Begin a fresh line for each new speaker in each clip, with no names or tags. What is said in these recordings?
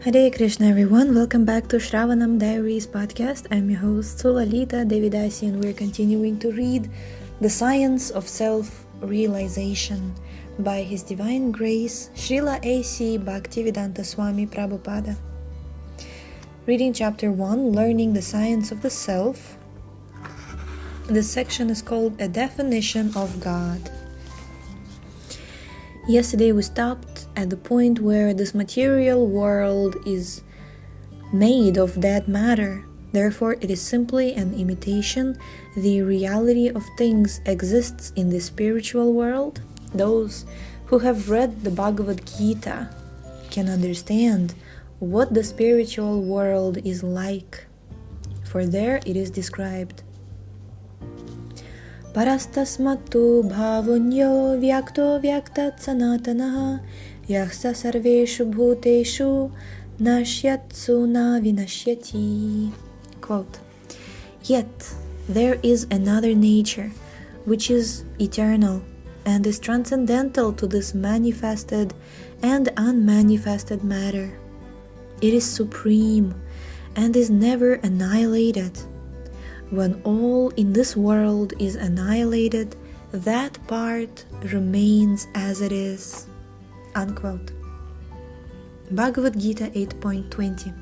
Hare Krishna everyone, welcome back to Shravanam Diaries podcast. I'm your host Sulalita Devidasi and we're continuing to read The Science of Self-Realization by His Divine Grace Srila A.C. Bhakti-Vedanta Swami Prabhupada. Reading chapter 1, Learning the Science of the Self. This section is called A Definition of God. Yesterday we stopped at the point where this material world is made of dead matter. Therefore, it is simply an imitation. The reality of things exists in the spiritual world. Those who have read the Bhagavad Gita can understand what the spiritual world is like, for there it is described. Parastasmattu bhavunyo vyakto vyaktat sanatanaha yahsa sarveshu bhuteshu nashyatsu na vinashyati. Quote, Yet there is another nature which is eternal and is transcendental to this manifested and unmanifested matter. It is supreme and is never annihilated. When all in this world is annihilated, that part remains as it is. Unquote. Bhagavad Gita 8.20.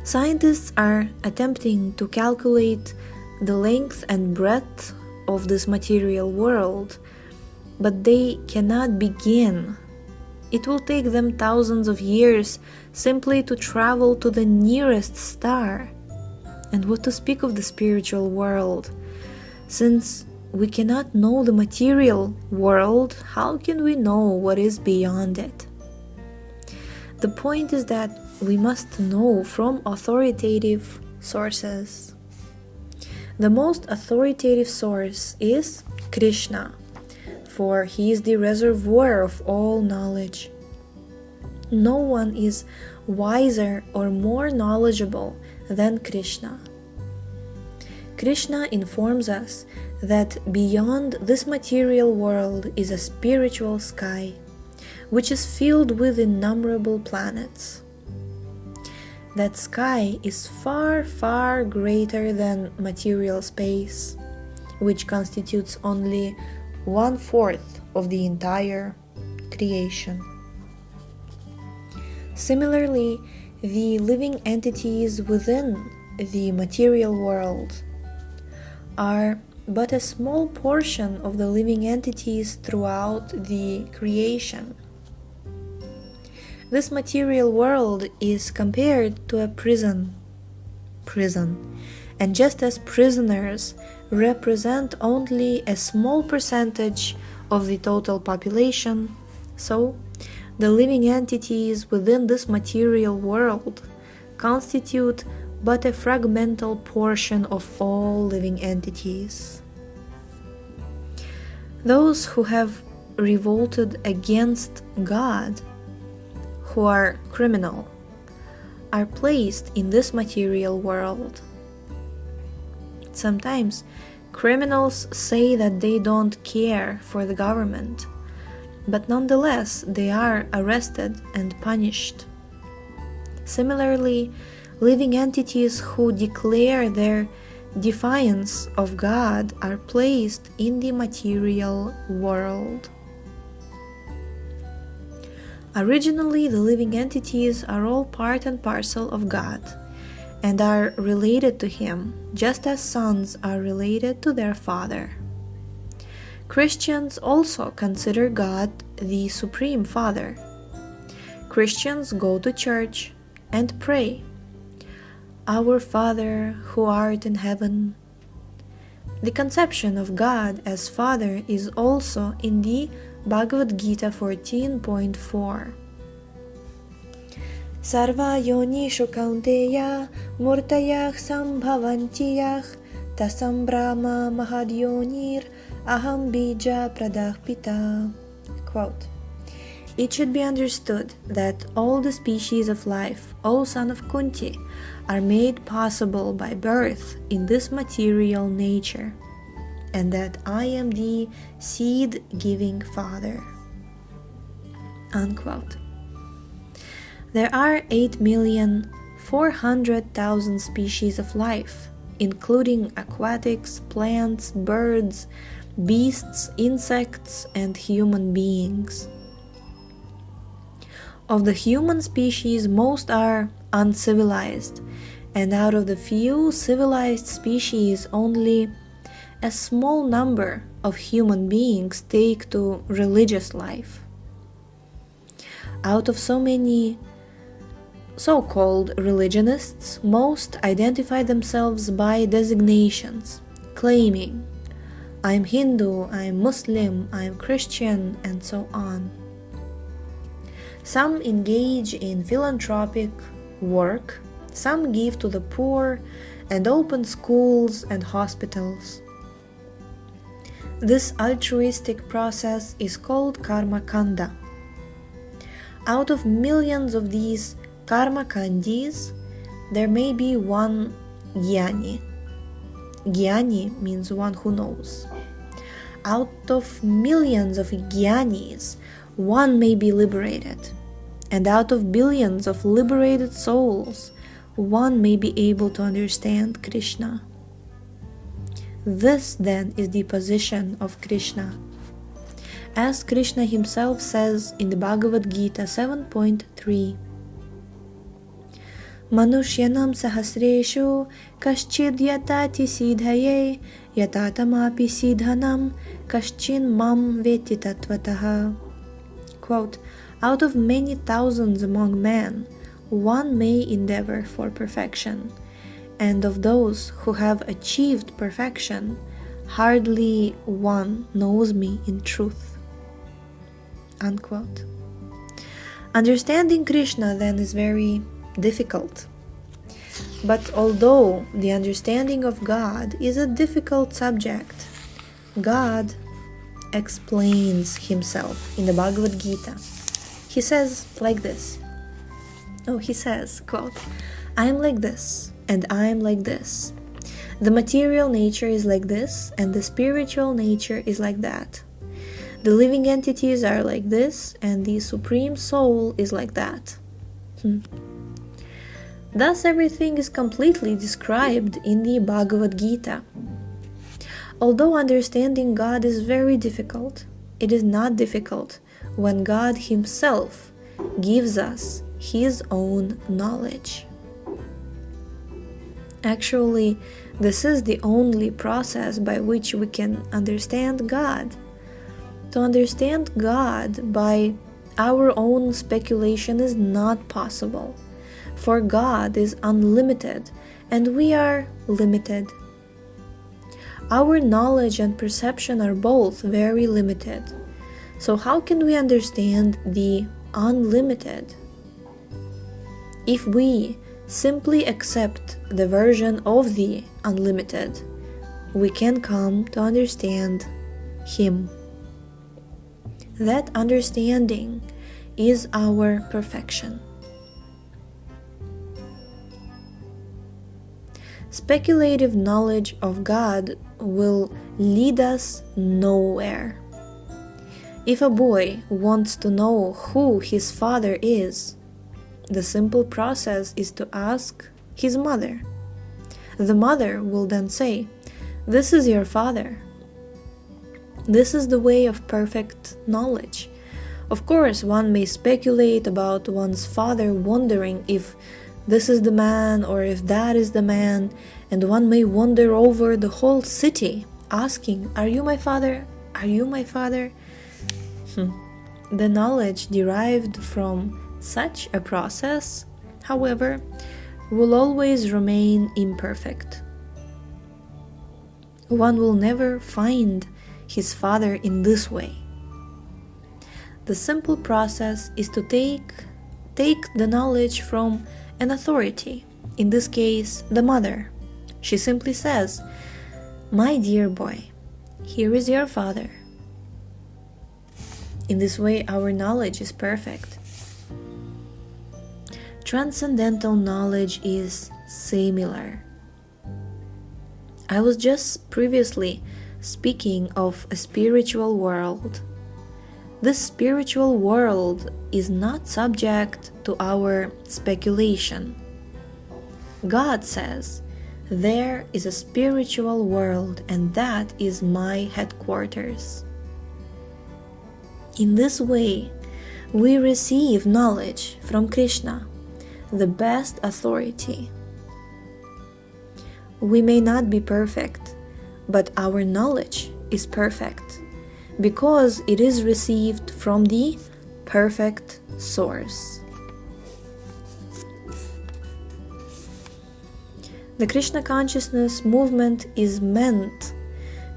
Scientists are attempting to calculate the length and breadth of this material world, but they cannot begin. It will take them thousands of years simply to travel to the nearest star. And what to speak of the spiritual world? Since we cannot know the material world, how can we know what is beyond it? The point is that we must know from authoritative sources. The most authoritative source is Krishna, for he is the reservoir of all knowledge. No one is wiser or more knowledgeable than Krishna. Krishna informs us that beyond this material world is a spiritual sky, which is filled with innumerable planets. That sky is far, far greater than material space, which constitutes only 1/4 of the entire creation. Similarly, the living entities within the material world are but a small portion of the living entities throughout the creation. This material world is compared to a prison, and just as prisoners represent only a small percentage of the total population, so the living entities within this material world constitute but a fragmental portion of all living entities. Those who have revolted against God, who are criminal, are placed in this material world. Sometimes criminals say that they don't care for the government, but nonetheless they are arrested and punished. Similarly, living entities who declare their defiance of God are placed in the material world. Originally, the living entities are all part and parcel of God and are related to Him, just as sons are related to their Father. Christians also consider God the Supreme Father. Christians go to church and pray, Our Father who art in heaven. The conception of God as Father is also in the Bhagavad Gita 14.4. Sarva yonishu kaunteya murtayah sambhavantiyah tasam brahma mahadyonir aham bija pradahpita. Quote, It should be understood that all the species of life, O son of Kunti, are made possible by birth in this material nature, and that I am the seed-giving Father. Unquote. There are 8,400,000 species of life, including aquatics, plants, birds, beasts, insects, and human beings. Of the human species, most are uncivilized, and out of the few civilized species, only a small number of human beings take to religious life. Out of so many so-called religionists, most identify themselves by designations, claiming, I'm Hindu, I'm Muslim, I'm Christian, and so on. Some engage in philanthropic work, some give to the poor, and open schools and hospitals. This altruistic process is called karma kanda. Out of millions of these karma kandis, there may be one jnani. Jnani means one who knows. Out of millions of jnanis, one may be liberated. And out of billions of liberated souls, one may be able to understand Krishna. This then is the position of Krishna. As Krishna himself says in the Bhagavad Gita 7.3, Manushyanam sahasreshu kaschid yatati siddhaye yatatamapi siddhanam kaschin mam veti tattvataha. Quote, out of many thousands among men, one may endeavor for perfection, and of those who have achieved perfection, hardly one knows me in truth. Unquote. Understanding Krishna then is very difficult. But although the understanding of God is a difficult subject, God explains himself in the Bhagavad Gita. He says like this. He says, quote, I am like this, and I am like this. The material nature is like this, and the spiritual nature is like that. The living entities are like this, and the Supreme Soul is like that. Thus everything is completely described in the Bhagavad Gita. Although understanding God is very difficult, it is not difficult when God himself gives us his own knowledge. Actually, this is the only process by which we can understand God. To understand God by our own speculation is not possible, for God is unlimited and we are limited. Our knowledge and perception are both very limited. So how can we understand the unlimited? If we simply accept the version of the unlimited, we can come to understand Him. That understanding is our perfection. Speculative knowledge of God will lead us nowhere. If a boy wants to know who his father is, the simple process is to ask his mother. The mother will then say, "This is your father." This is the way of perfect knowledge. Of course, one may speculate about one's father, wondering if this is the man or if that is the man, and one may wander over the whole city asking, "Are you my father? Are you my father?" The knowledge derived from such a process, however, will always remain imperfect. One will never find his father in this way. The simple process is to take the knowledge from an authority, in this case, the mother. She simply says, "My dear boy, here is your father." In this way, our knowledge is perfect. Transcendental knowledge is similar. I was just previously speaking of a spiritual world. This spiritual world is not subject to our speculation. God says, there is a spiritual world and that is my headquarters. In this way, we receive knowledge from Krishna, the best authority. We may not be perfect, but our knowledge is perfect, because it is received from the perfect source. The Krishna consciousness movement is meant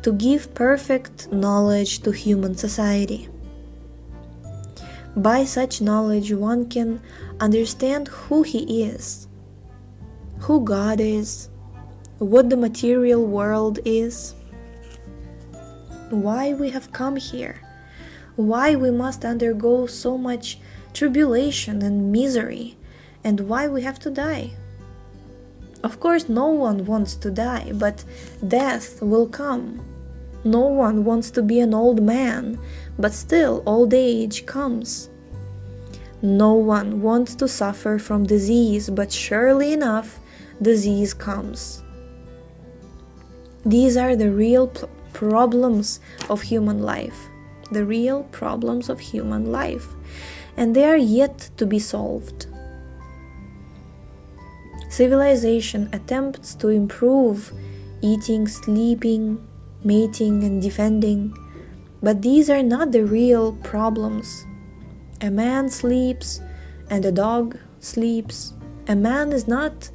to give perfect knowledge to human society. By such knowledge, one can understand who he is, who God is, what the material world is, why we have come here, why we must undergo so much tribulation and misery, and why we have to die. Of course, no one wants to die, but death will come. No one wants to be an old man, but still old age comes. No one wants to suffer from disease, but surely enough, disease comes. These are the real problems of human life, the real problems of human life, and they are yet to be solved. Civilization attempts to improve eating, sleeping, mating, and defending, but these are not the real problems. A man sleeps and a dog sleeps. A man is not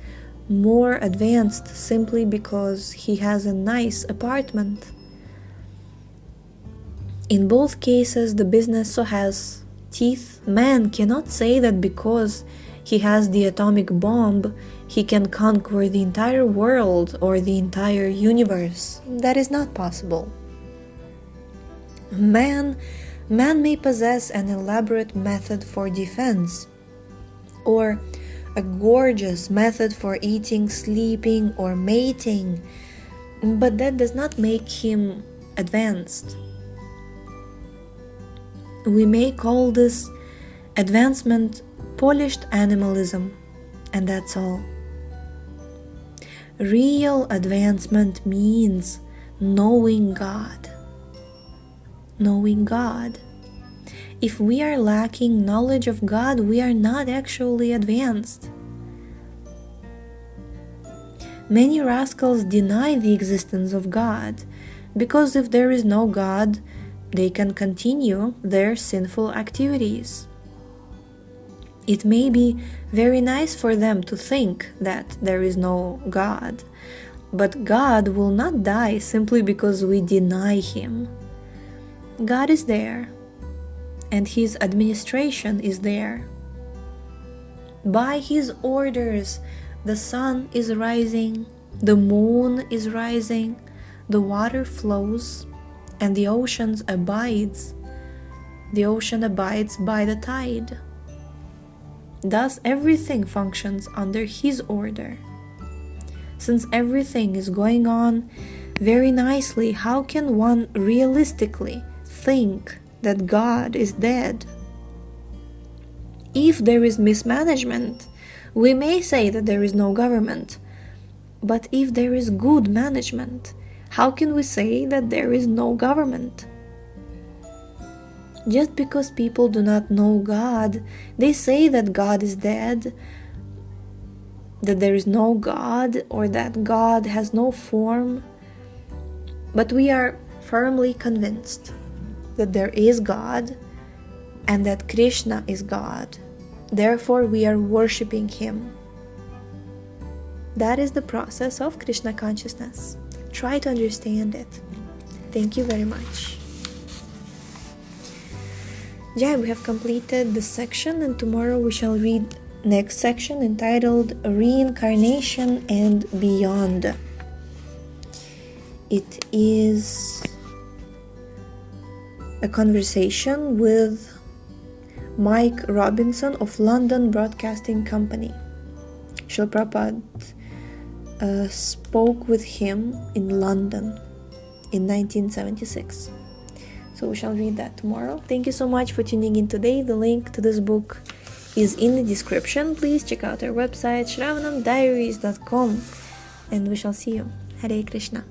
more advanced simply because he has a nice apartment. In both cases, the business has teeth. Man cannot say that because he has the atomic bomb, he can conquer the entire world or the entire universe. That is not possible. Man may possess an elaborate method for defense, or a gorgeous method for eating, sleeping, or mating, but that does not make him advanced. We may call this advancement polished animalism, and that's all. Real advancement means knowing God. Knowing God. If we are lacking knowledge of God, we are not actually advanced. Many rascals deny the existence of God, because if there is no God, they can continue their sinful activities. It may be very nice for them to think that there is no God, but God will not die simply because we deny Him. God is there, and His administration is there. By His orders, the sun is rising, the moon is rising, the water flows, and the ocean abides. The ocean abides by the tide. Thus, everything functions under His order. Since everything is going on very nicely, how can one realistically think that God is dead? If there is mismanagement, we may say that there is no government. But if there is good management, how can we say that there is no government? Just because people do not know God, they say that God is dead, that there is no God, or that God has no form. But we are firmly convinced that there is God and that Krishna is God. Therefore, we are worshipping Him. That is the process of Krishna consciousness. Try to understand it. Thank you very much. Yeah, we have completed this section, and tomorrow we shall read next section entitled Reincarnation and Beyond. It is a conversation with Mike Robinson of London Broadcasting Company. Srila Prabhupada spoke with him in London in 1976. So we shall read that tomorrow. Thank you so much for tuning in today. The link to this book is in the description. Please check out our website shravanamdiaries.com, and we shall see you. Hare Krishna.